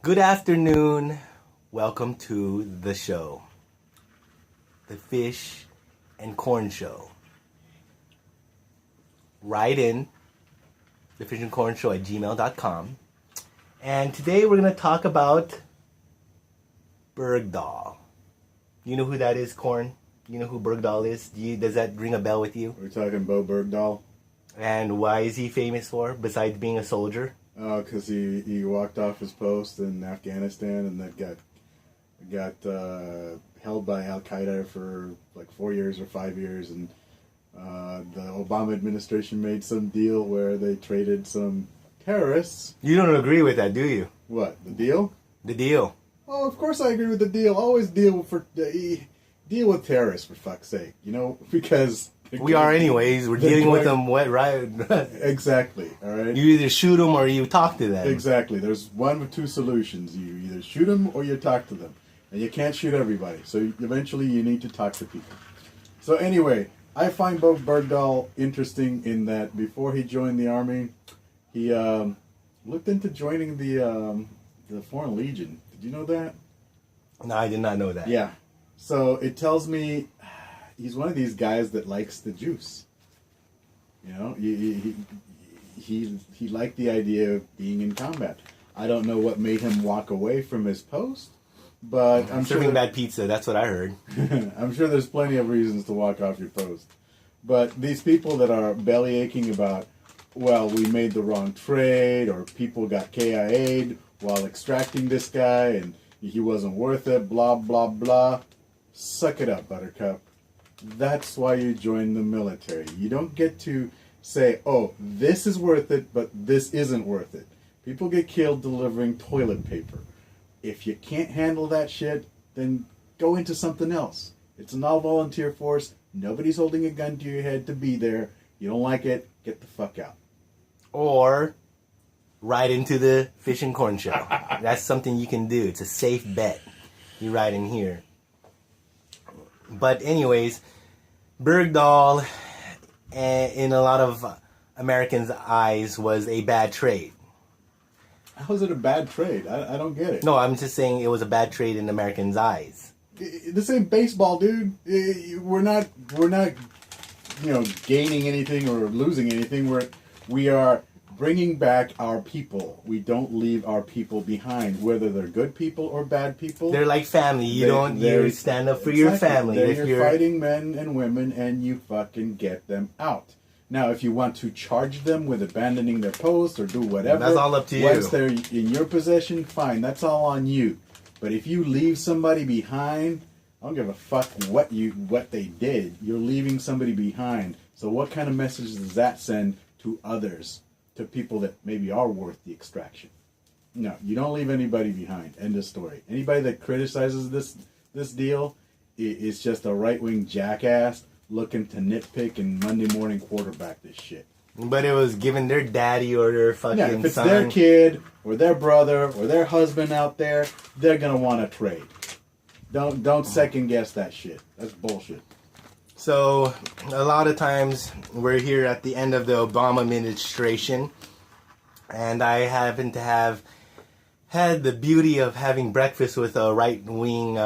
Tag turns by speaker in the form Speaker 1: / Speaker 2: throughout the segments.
Speaker 1: Good afternoon. Welcome to the show. The Fish and Corn Show. Write in thefishandcornshow@gmail.com. And today we're going to talk about Bergdahl. You know who that is, Corn? You know who Bergdahl is? Does that ring a bell with you?
Speaker 2: We're talking about Bergdahl.
Speaker 1: And why is he famous for, besides being a soldier?
Speaker 2: Because he walked off his post in Afghanistan and then got held by Al Qaeda for like 4 years or 5 years, and the Obama administration made some deal where they traded some terrorists.
Speaker 1: You don't agree with that, do you?
Speaker 2: What, the deal?
Speaker 1: The deal.
Speaker 2: Oh, of course I agree with the deal. Always deal with terrorists, for fuck's sake. You know, because
Speaker 1: we are anyways. We're dealing with them, right?
Speaker 2: Exactly. All right.
Speaker 1: You either shoot them or you talk to them.
Speaker 2: Exactly. There's one of two solutions. You either shoot them or you talk to them, and you can't shoot everybody. So eventually, you need to talk to people. So anyway, I find Bob Bergdahl interesting in that before he joined the army, he looked into joining the Foreign Legion. Did you know that?
Speaker 1: No, I did not know that.
Speaker 2: Yeah. So it tells me he's one of these guys that likes the juice. You know, he liked the idea of being in combat. I don't know what made him walk away from his post, but I'm
Speaker 1: serving
Speaker 2: sure
Speaker 1: bad pizza. That's what I heard.
Speaker 2: I'm sure there's plenty of reasons to walk off your post. But these people that are belly aching about, well, we made the wrong trade, or people got KIA'd while extracting this guy and he wasn't worth it, blah, blah, blah. Suck it up, Buttercup. That's why you join the military. You don't get to say, oh, this is worth it, but this isn't worth it. People get killed delivering toilet paper. If you can't handle that shit, then go into something else. It's an all-volunteer force. Nobody's holding a gun to your head to be there. You don't like it, get the fuck out.
Speaker 1: Or ride into the Fish and Corn Show. That's something you can do. It's a safe bet. You ride in here. But anyways, Bergdahl, in a lot of Americans' eyes, was a bad trade.
Speaker 2: How is it a bad trade? I don't get it.
Speaker 1: No, I'm just saying it was a bad trade in Americans' eyes.
Speaker 2: This ain't baseball, dude. We're not, gaining anything or losing anything. We are bringing back our people. We don't leave our people behind, whether they're good people or bad people.
Speaker 1: They're like family. You stand up for your family.
Speaker 2: They're your fighting men and women, and you fucking get them out. Now, if you want to charge them with abandoning their post or do whatever,
Speaker 1: that's all up to you.
Speaker 2: Once they're in your possession, fine. That's all on you. But if you leave somebody behind, I don't give a fuck what they did. You're leaving somebody behind. So what kind of message does that send to others? To people that maybe are worth the extraction. No, you don't leave anybody behind. End of story. Anybody that criticizes this deal is just a right-wing jackass looking to nitpick and Monday morning quarterback this shit.
Speaker 1: But it was given their daddy or their fucking son.
Speaker 2: Yeah, if it's their kid or their brother or their husband out there, they're gonna want to trade. Don't second guess that shit. That's bullshit.
Speaker 1: So, a lot of times, we're here at the end of the Obama administration, and I happen to have had the beauty of having breakfast with a right-wing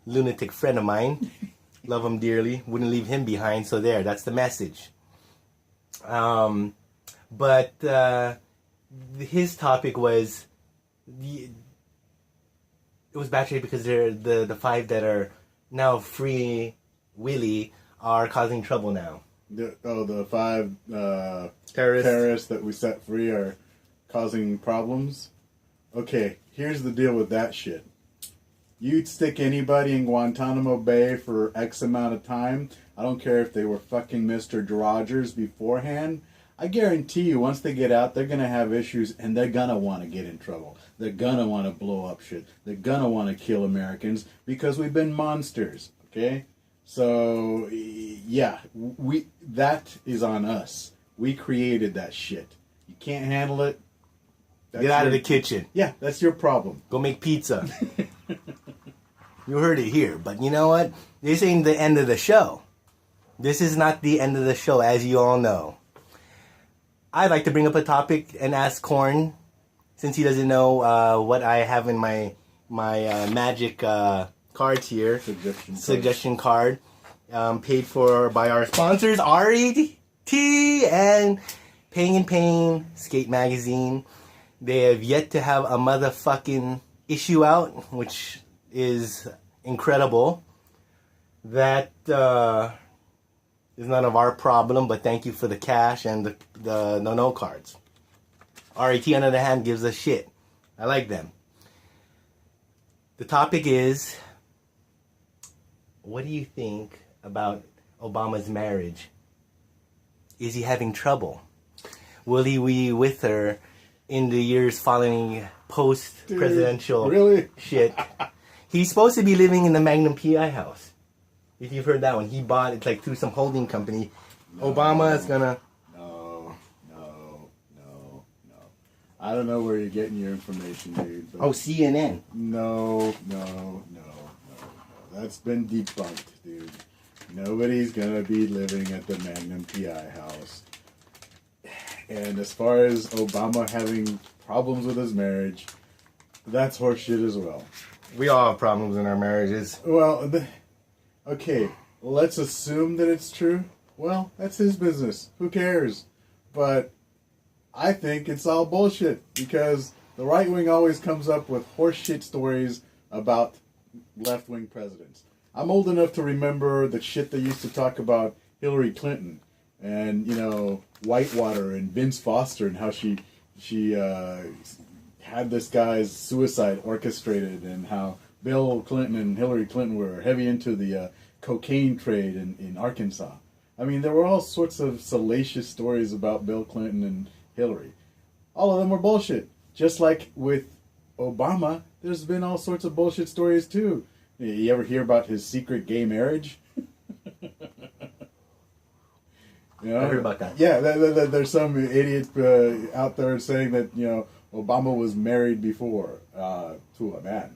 Speaker 1: lunatic friend of mine. Love him dearly. Wouldn't leave him behind, so that's the message. But his topic was, it was bad trade because they're the five that are now free willy are causing trouble now.
Speaker 2: The five
Speaker 1: terrorists
Speaker 2: that we set free are causing problems? Okay, here's the deal with that shit. You'd stick anybody in Guantanamo Bay for X amount of time. I don't care if they were fucking Mr. Rogers beforehand. I guarantee you, once they get out, they're going to have issues, and they're going to want to get in trouble. They're going to want to blow up shit. They're going to want to kill Americans because we've been monsters, okay? So, yeah, that is on us. We created that shit. You can't handle it.
Speaker 1: Get out of the kitchen.
Speaker 2: Yeah, that's your problem.
Speaker 1: Go make pizza. You heard it here. But you know what? This ain't the end of the show. This is not the end of the show, as you all know. I'd like to bring up a topic and ask Corn since he doesn't know what I have in my magic cards here, suggestion card, paid for by our sponsors, RET and Paying in Pain, Skate Magazine. They have yet to have a motherfucking issue out, which is incredible. That is none of our problem, but thank you for the cash and the no cards. RET, on the other hand, gives a shit. I like them. The topic is, what do you think about Obama's marriage? Is he having trouble? Will he be with her in the years following post-presidential shit? He's supposed to be living in the Magnum P.I. house. If you've heard that one. He bought it like through some holding company.
Speaker 2: No,
Speaker 1: Obama is gonna...
Speaker 2: No. I don't know where you're getting your information, dude. But
Speaker 1: CNN.
Speaker 2: No. That's been debunked, dude. Nobody's gonna be living at the Magnum P.I. house. And as far as Obama having problems with his marriage, that's horseshit as well.
Speaker 1: We all have problems in our marriages.
Speaker 2: Well, okay, let's assume that it's true. Well, that's his business. Who cares? But I think it's all bullshit because the right wing always comes up with horseshit stories about left-wing presidents. I'm old enough to remember the shit they used to talk about Hillary Clinton and, Whitewater and Vince Foster and how she had this guy's suicide orchestrated and how Bill Clinton and Hillary Clinton were heavy into the cocaine trade in Arkansas. I mean, there were all sorts of salacious stories about Bill Clinton and Hillary. All of them were bullshit. Just like with Obama, there's been all sorts of bullshit stories too. You ever hear about his secret gay marriage?
Speaker 1: I heard about that.
Speaker 2: Yeah, there's some idiot out there saying that, Obama was married before to a man.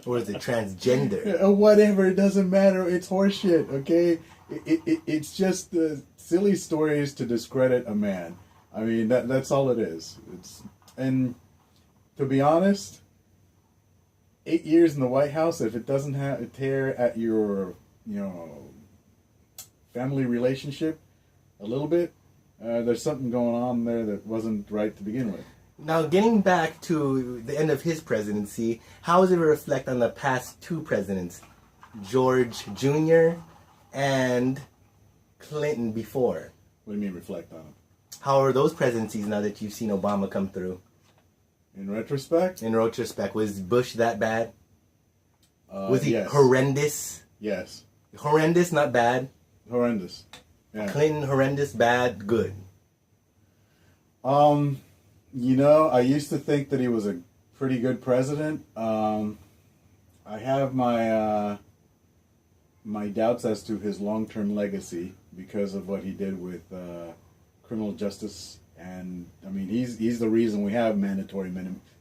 Speaker 1: Or is it transgender?
Speaker 2: Whatever, it doesn't matter. It's horseshit, okay? It's just silly stories to discredit a man. I mean, that's all it is. And to be honest, 8 years in the White House, if it doesn't tear at your, family relationship a little bit, there's something going on there that wasn't right to begin with.
Speaker 1: Now, getting back to the end of his presidency, how does it reflect on the past two presidents, George Jr. and Clinton before?
Speaker 2: What do you mean reflect on them?
Speaker 1: How are those presidencies now that you've seen Obama come through?
Speaker 2: In retrospect?
Speaker 1: In retrospect, was Bush that bad? Was he
Speaker 2: yes.
Speaker 1: horrendous?
Speaker 2: Yes.
Speaker 1: Horrendous, not bad?
Speaker 2: Horrendous. Yeah.
Speaker 1: Clinton, horrendous, bad, good.
Speaker 2: I used to think that he was a pretty good president. I have my my doubts as to his long-term legacy because of what he did with criminal justice, and I mean he's the reason we have mandatory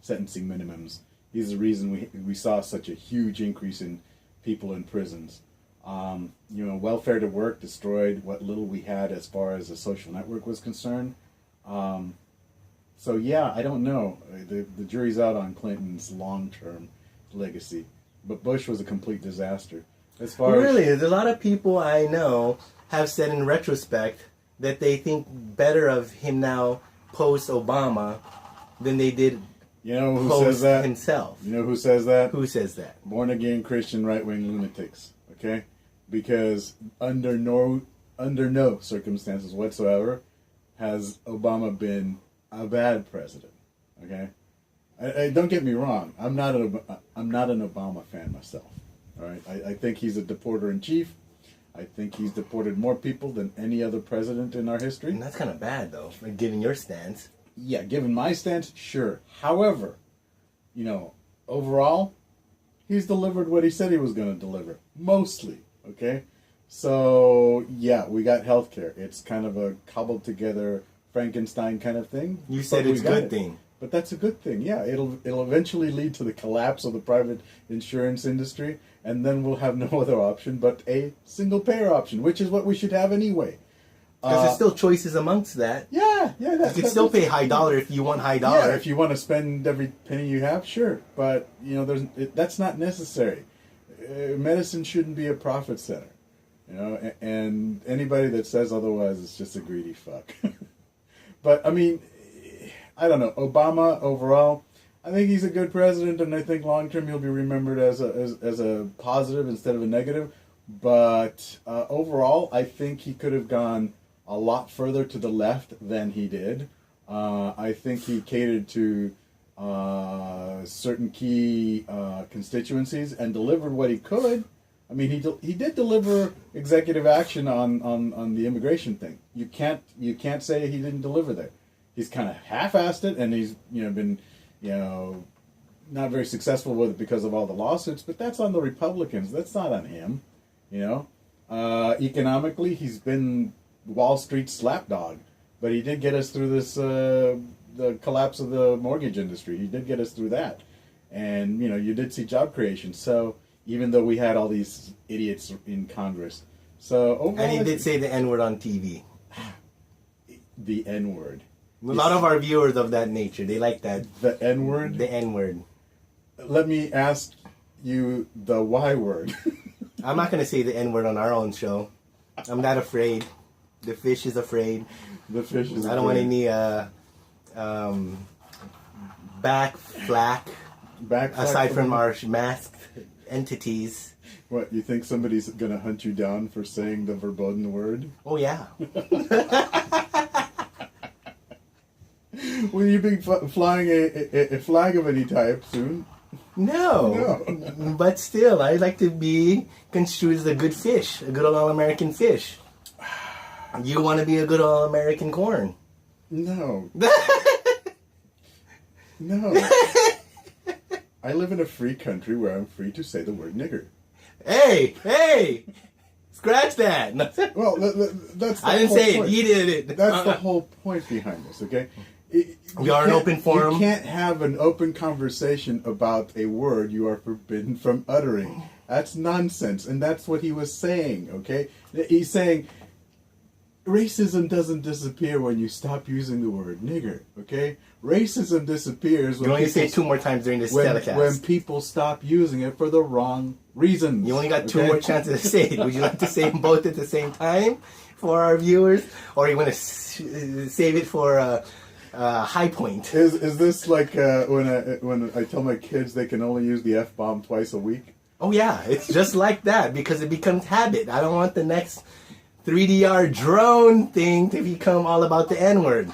Speaker 2: sentencing minimums. He's the reason we saw such a huge increase in people in prisons. Welfare to work destroyed what little we had as far as the social network was concerned. So yeah, I don't know. The jury's out on Clinton's long-term legacy, but Bush was a complete disaster. As far
Speaker 1: really, there's a lot of people I know have said in retrospect that they think better of him now post Obama than they did.
Speaker 2: You know who
Speaker 1: post
Speaker 2: says that?
Speaker 1: Himself.
Speaker 2: You know who says that?
Speaker 1: Who says that?
Speaker 2: Born again Christian right wing lunatics. Okay, because under no circumstances whatsoever has Obama been a bad president. Okay, I don't get me wrong. I'm not an Obama fan myself. All right, I think he's a deporter in chief. I think he's deported more people than any other president in our history.
Speaker 1: And that's kind of bad, though, given your stance.
Speaker 2: Yeah, given my stance, sure. However, overall, he's delivered what he said he was going to deliver. Mostly, okay? So, yeah, we got healthcare. It's kind of a cobbled together Frankenstein kind of thing.
Speaker 1: You said it's a good thing.
Speaker 2: But that's a good thing, yeah. It'll eventually lead to the collapse of the private insurance industry, and then we'll have no other option but a single payer option, which is what we should have anyway.
Speaker 1: Because there's still choices amongst that.
Speaker 2: Yeah.
Speaker 1: You can still pay high dollar if you want high dollar.
Speaker 2: Yeah, if you want to spend every penny you have, sure. But, that's not necessary. Medicine shouldn't be a profit center. And anybody that says otherwise is just a greedy fuck. But, I mean, I don't know. Obama, overall, I think he's a good president, and I think long-term he'll be remembered as a positive instead of a negative. But overall, I think he could have gone a lot further to the left than he did. I think he catered to certain key constituencies and delivered what he could. I mean, he did deliver executive action on the immigration thing. You can't say he didn't deliver there. He's kind of half-assed it, and he's been not very successful with it because of all the lawsuits. But that's on the Republicans. That's not on him. Economically, he's been Wall Street's slapdog, but he did get us through this the collapse of the mortgage industry. He did get us through that, and you did see job creation. So even though we had all these idiots in Congress, so overall,
Speaker 1: and he did say the N-word on TV.
Speaker 2: The N-word.
Speaker 1: A lot of our viewers of that nature, they like that.
Speaker 2: The N-word.
Speaker 1: The N-word.
Speaker 2: Let me ask you the Y word.
Speaker 1: I'm not going to say the N-word on our own show. I'm not afraid. The fish is afraid.
Speaker 2: The fish is afraid.
Speaker 1: I don't want any back flack aside from our masked entities.
Speaker 2: What, you think somebody's going to hunt you down for saying the verboten word?
Speaker 1: Oh, yeah.
Speaker 2: Will you be flying a flag of any type soon?
Speaker 1: No. But still, I like to be construed as a good fish, a good old all-American fish. You want to be a good all-American corn.
Speaker 2: No. No. I live in a free country where I'm free to say the word nigger.
Speaker 1: Hey! Scratch that.
Speaker 2: Well, that's the
Speaker 1: I didn't
Speaker 2: whole
Speaker 1: say
Speaker 2: point.
Speaker 1: it. He did it.
Speaker 2: That's the whole point behind this, okay?
Speaker 1: We are an open forum.
Speaker 2: You can't have an open conversation about a word you are forbidden from uttering. That's nonsense, and that's what he was saying, okay? He's saying racism doesn't disappear when you stop using the word nigger, okay? Racism disappears when
Speaker 1: you only say it 2 more times during this telecast.
Speaker 2: When people stop using it for the wrong reasons.
Speaker 1: You only got 2 more chances to say it. Would you like to say them both at the same time for our viewers? Or you want to save it for high point?
Speaker 2: Is this like when I tell my kids they can only use the F-bomb twice a week?
Speaker 1: Oh yeah, it's just like that because it becomes habit. I don't want the next 3DR drone thing to become all about the N-word.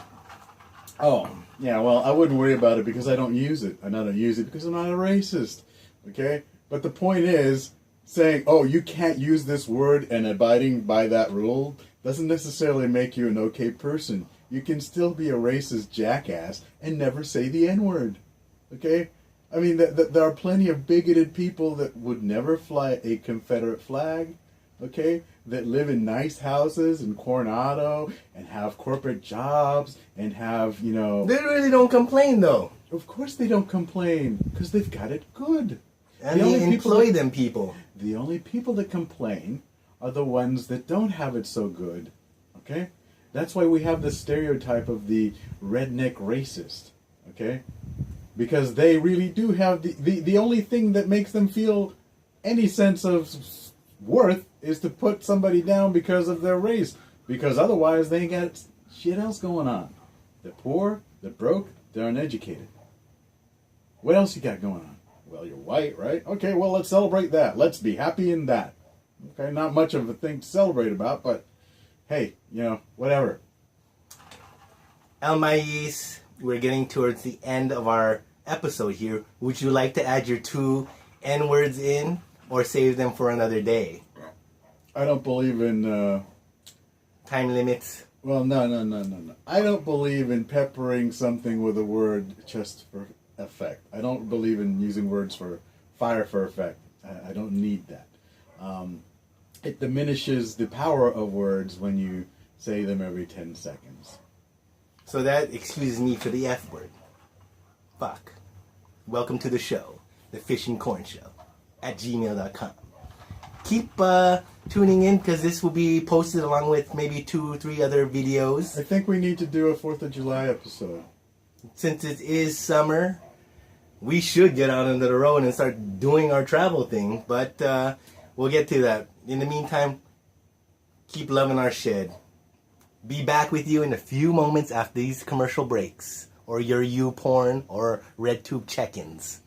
Speaker 2: Oh, yeah, well, I wouldn't worry about it because I don't use it. I don't use it because I'm not a racist, okay? But the point is, saying, oh, you can't use this word and abiding by that rule doesn't necessarily make you an okay person. You can still be a racist jackass and never say the N-word, okay? I mean, there are plenty of bigoted people that would never fly a Confederate flag, okay? That live in nice houses in Coronado and have corporate jobs and have,
Speaker 1: They really don't complain, though.
Speaker 2: Of course they don't complain because they've got it good.
Speaker 1: And they employ them people.
Speaker 2: The only people that complain are the ones that don't have it so good, okay? That's why we have the stereotype of the redneck racist, okay? Because they really do have the only thing that makes them feel any sense of worth is to put somebody down because of their race. Because otherwise they ain't got shit else going on. They're poor, they're broke, they're uneducated. What else you got going on? Well, you're white, right? Okay, well, let's celebrate that. Let's be happy in that. Okay, not much of a thing to celebrate about, but hey, whatever.
Speaker 1: El Maize, we're getting towards the end of our episode here. Would you like to add your 2 N-words in or save them for another day?
Speaker 2: I don't believe in...
Speaker 1: time limits?
Speaker 2: Well, no. I don't believe in peppering something with a word just for effect. I don't believe in using words for fire for effect. I don't need that. It diminishes the power of words when you say them every 10 seconds.
Speaker 1: So that excuses me for the F word. Fuck. Welcome to the show, the Fish and Corn Show, at gmail.com. Keep tuning in, because this will be posted along with maybe 2 or 3 other videos.
Speaker 2: I think we need to do a 4th of July episode.
Speaker 1: Since it is summer, we should get out into the road and start doing our travel thing. But we'll get to that. In the meantime, keep loving our shed. Be back with you in a few moments after these commercial breaks, or your YouPorn or RedTube check-ins.